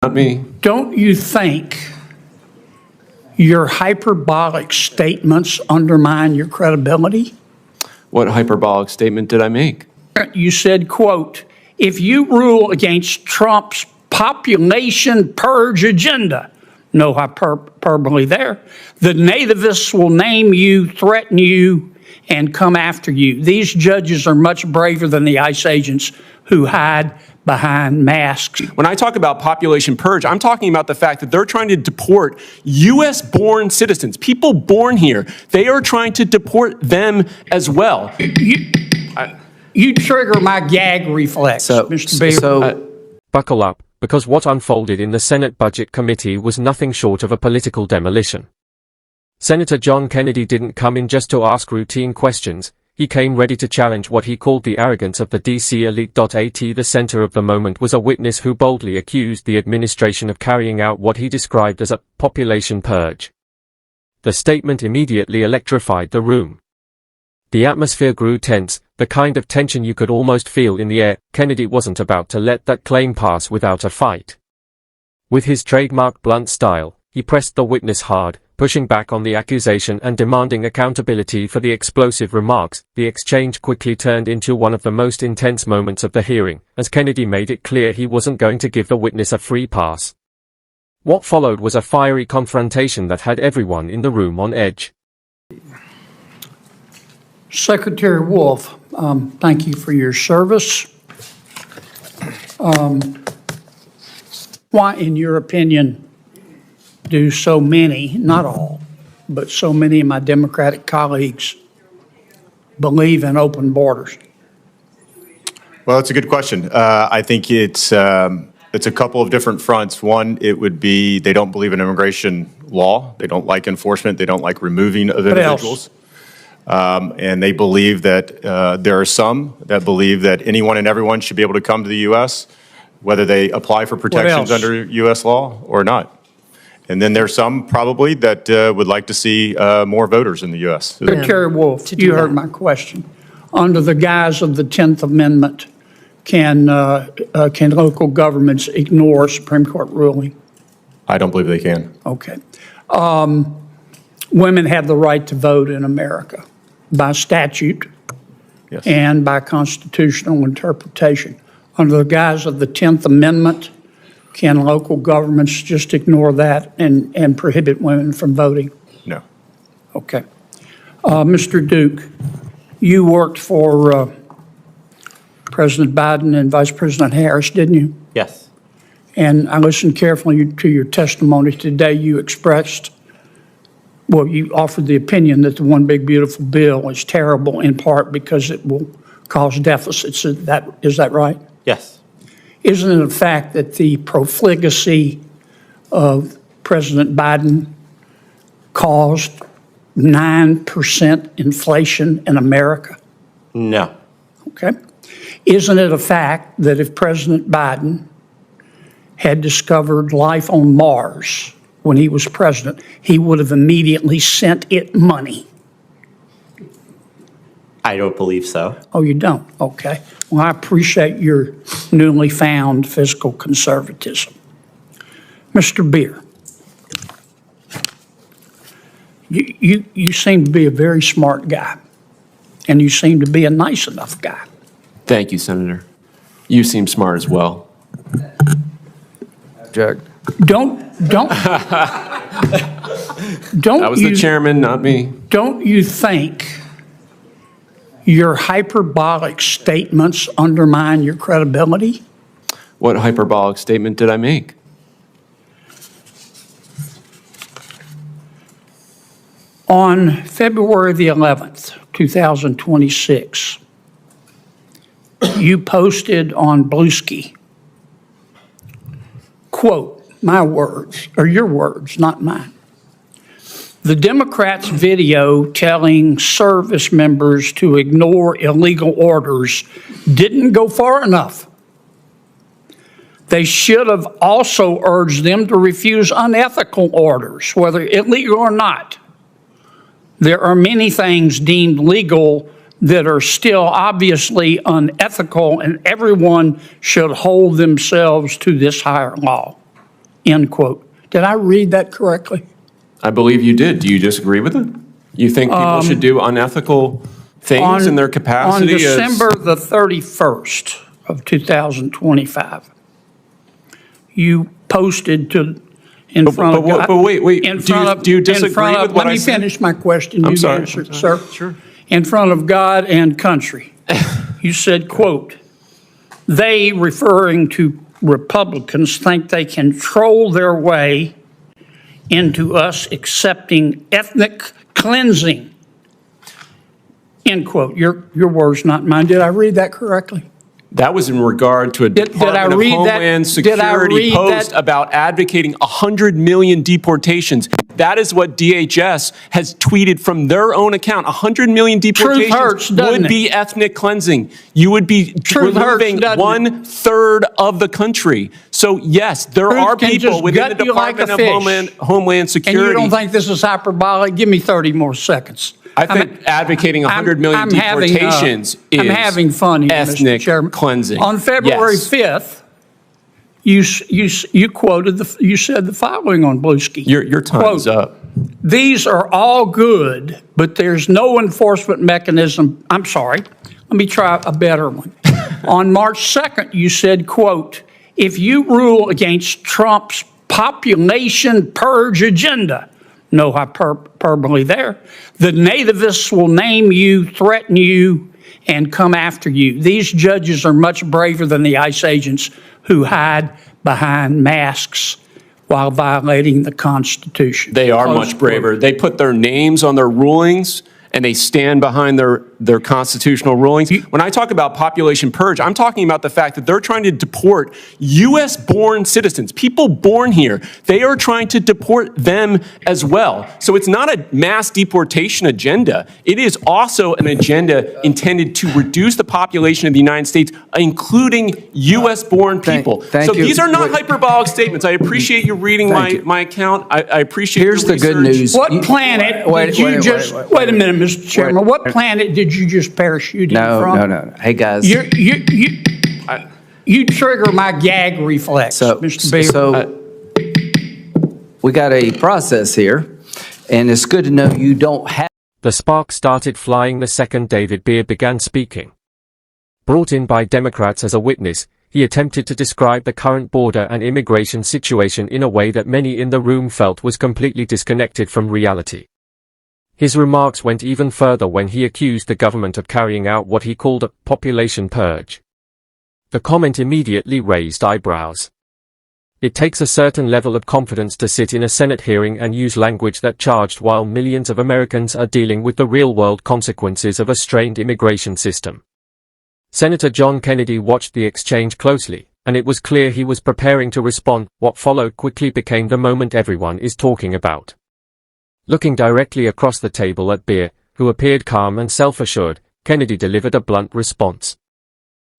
Not me. Don't you think your hyperbolic statements undermine your credibility? What hyperbolic statement did I make? You said, quote, if you rule against Trump's population purge agenda, no hyperbole there, the nativists will name you, threaten you, and come after you. These judges are much braver than the ICE agents who hide behind masks. When I talk about population purge, I'm talking about the fact that they're trying to deport U.S.-born citizens, people born here. They are trying to deport them as well. You trigger my gag reflex, Mr. Beer. Buckle up, because what unfolded in the Senate Budget Committee was nothing short of a political demolition. Senator John Kennedy didn't come in just to ask routine questions. He came ready to challenge what he called the arrogance of the DC elite. The center of the moment was a witness who boldly accused the administration of carrying out what he described as a population purge. The statement immediately electrified the room. The atmosphere grew tense, the kind of tension you could almost feel in the air. Kennedy wasn't about to let that claim pass without a fight. With his trademark blunt style, he pressed the witness hard, pushing back on the accusation and demanding accountability for the explosive remarks. The exchange quickly turned into one of the most intense moments of the hearing, as Kennedy made it clear he wasn't going to give the witness a free pass. What followed was a fiery confrontation that had everyone in the room on edge. Secretary Wolf, thank you for your service. Why, in your opinion, do so many, not all, but so many of my Democratic colleagues believe in open borders? Well, that's a good question. I think it's a couple of different fronts. One, it would be they don't believe in immigration law. They don't like enforcement. They don't like removing of individuals. And they believe that there are some that believe that anyone and everyone should be able to come to the U.S., whether they apply for protections under U.S. law or not. And then there's some probably that would like to see more voters in the U.S. Secretary Wolf, you heard my question. Under the guise of the 10th Amendment, can local governments ignore a Supreme Court ruling? I don't believe they can. Okay. Women have the right to vote in America by statute Yes. and by constitutional interpretation. Under the guise of the 10th Amendment, can local governments just ignore that and prohibit women from voting? No. Okay. Mr. Duke, you worked for President Biden and Vice President Harris, didn't you? Yes. And I listened carefully to your testimony today. You expressed, well, you offered the opinion that the One Big Beautiful Bill is terrible in part because it will cause deficits. Is that right? Yes. Isn't it a fact that the profligacy of President Biden caused 9% inflation in America? No. Okay. Isn't it a fact that if President Biden had discovered life on Mars when he was president, he would have immediately sent it money? I don't believe so. Oh, you don't? Okay. Well, I appreciate your newly found fiscal conservatism. Mr. Beer, you seem to be a very smart guy, and you seem to be a nice enough guy. Thank you, Senator. You seem smart as well. Jack. Don't. That was the chairman, not me. Don't you think your hyperbolic statements undermine your credibility? What hyperbolic statement did I make? On February the 11th, 2026, you posted on Bluesky, quote, my words, or your words, not mine. The Democrats' video telling service members to ignore illegal orders didn't go far enough. They should have also urged them to refuse unethical orders, whether illegal or not. There are many things deemed legal that are still obviously unethical, and everyone should hold themselves to this higher law. end quote. Did I read that correctly? I believe you did. Do you disagree with it? You think people should do unethical things in their capacity On December the 31st of 2025, you posted in front of God. But wait. Do you disagree with what I said? Let me finish my question. I'm You sorry. answered, sir. Sure. In front of God and country. You said, quote, they, referring to Republicans, think they can troll their way into us accepting ethnic cleansing. End quote. Your words, not mine. Did I read that correctly? That was in regard to a Department of Homeland Security post about advocating 100 million deportations. That is what DHS has tweeted from their own account. 100 million deportations would be ethnic cleansing. You would be removing 1/3 of the country. So yes, there are people within the Department of Homeland Security. And you don't think this is hyperbolic? Give me 30 more seconds. I think advocating 100 million deportations is I'm having fun here, ethnic Mr. Chairman. cleansing. On February 5th, you quoted you said the following on Bluesky. Your time's up. These are all good, but there's no enforcement mechanism. I'm sorry. Let me try a better one. On March 2nd, you said, quote, if you rule against Trump's population purge agenda, no hyperbole there, the nativists will name you, threaten you, and come after you. These judges are much braver than the ICE agents who hide behind masks while violating the Constitution. They are much braver. They put their names on their rulings and they stand behind their constitutional rulings. When I talk about population purge, I'm talking about the fact that they're trying to deport U.S.-born citizens, people born here. They are trying to deport them as well. So it's not a mass deportation agenda. It is also an agenda intended to reduce the population of the United States, including U.S.-born people. So these are not hyperbolic statements. I appreciate you reading my account. I appreciate your research. Here's the good news. What planet did you just... Wait a minute, Mr. Chairman. What planet did you just parachute in from? No. Hey, guys. You trigger my gag reflex, Mr. Beaver. We got a process here, and it's good to know you don't have... The spark started flying the second David Beer began speaking. Brought in by Democrats as a witness, he attempted to describe the current border and immigration situation in a way that many in the room felt was completely disconnected from reality. His remarks went even further when he accused the government of carrying out what he called a population purge. The comment immediately raised eyebrows. It takes a certain level of confidence to sit in a Senate hearing and use language that charged while millions of Americans are dealing with the real-world consequences of a strained immigration system. Senator John Kennedy watched the exchange closely, and it was clear he was preparing to respond. What followed quickly became the moment everyone is talking about. Looking directly across the table at Beer, who appeared calm and self-assured, Kennedy delivered a blunt response.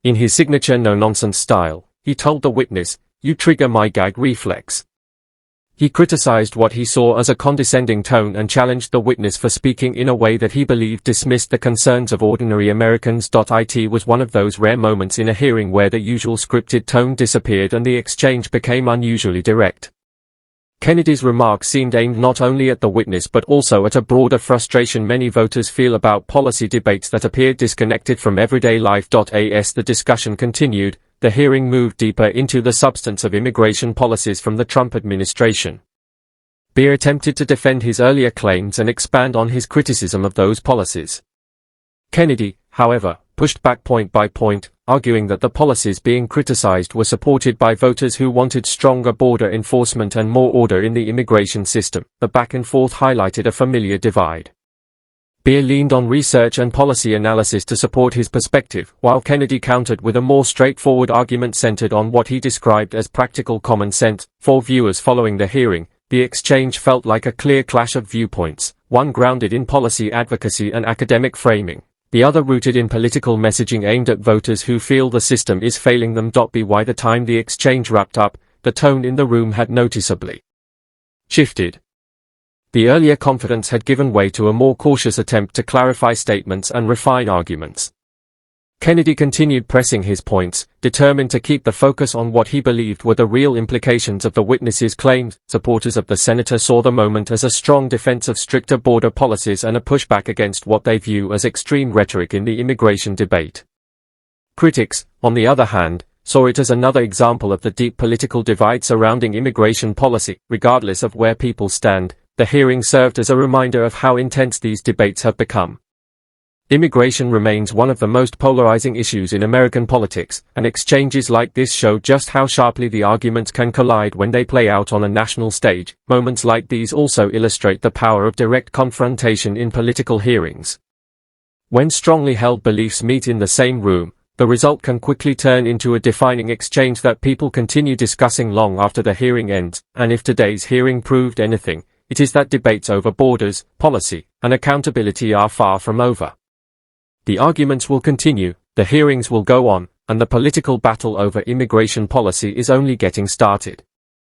In his signature no-nonsense style, he told the witness, "You trigger my gag reflex." He criticized what he saw as a condescending tone and challenged the witness for speaking in a way that he believed dismissed the concerns of ordinary Americans. It was one of those rare moments in a hearing where the usual scripted tone disappeared and the exchange became unusually direct. Kennedy's remarks seemed aimed not only at the witness but also at a broader frustration many voters feel about policy debates that appear disconnected from everyday life. As the discussion continued, the hearing moved deeper into the substance of immigration policies from the Trump administration. Beer attempted to defend his earlier claims and expand on his criticism of those policies. Kennedy, however, pushed back point by point, arguing that the policies being criticized were supported by voters who wanted stronger border enforcement and more order in the immigration system. The back and forth highlighted a familiar divide. Beer leaned on research and policy analysis to support his perspective, while Kennedy countered with a more straightforward argument centered on what he described as practical common sense. For viewers following the hearing, the exchange felt like a clear clash of viewpoints, one grounded in policy advocacy and academic framing, the other rooted in political messaging aimed at voters who feel the system is failing them. By the time the exchange wrapped up, the tone in the room had noticeably shifted. The earlier confidence had given way to a more cautious attempt to clarify statements and refine arguments. Kennedy continued pressing his points, determined to keep the focus on what he believed were the real implications of the witnesses' claims. Supporters of the senator saw the moment as a strong defense of stricter border policies and a pushback against what they view as extreme rhetoric in the immigration debate. Critics, on the other hand, saw it as another example of the deep political divide surrounding immigration policy. Regardless of where people stand, the hearing served as a reminder of how intense these debates have become. Immigration remains one of the most polarizing issues in American politics, and exchanges like this show just how sharply the arguments can collide when they play out on a national stage. Moments like these also illustrate the power of direct confrontation in political hearings. When strongly held beliefs meet in the same room, the result can quickly turn into a defining exchange that people continue discussing long after the hearing ends. And if today's hearing proved anything, it is that debates over borders, policy, and accountability are far from over. The arguments will continue, the hearings will go on, and the political battle over immigration policy is only getting started.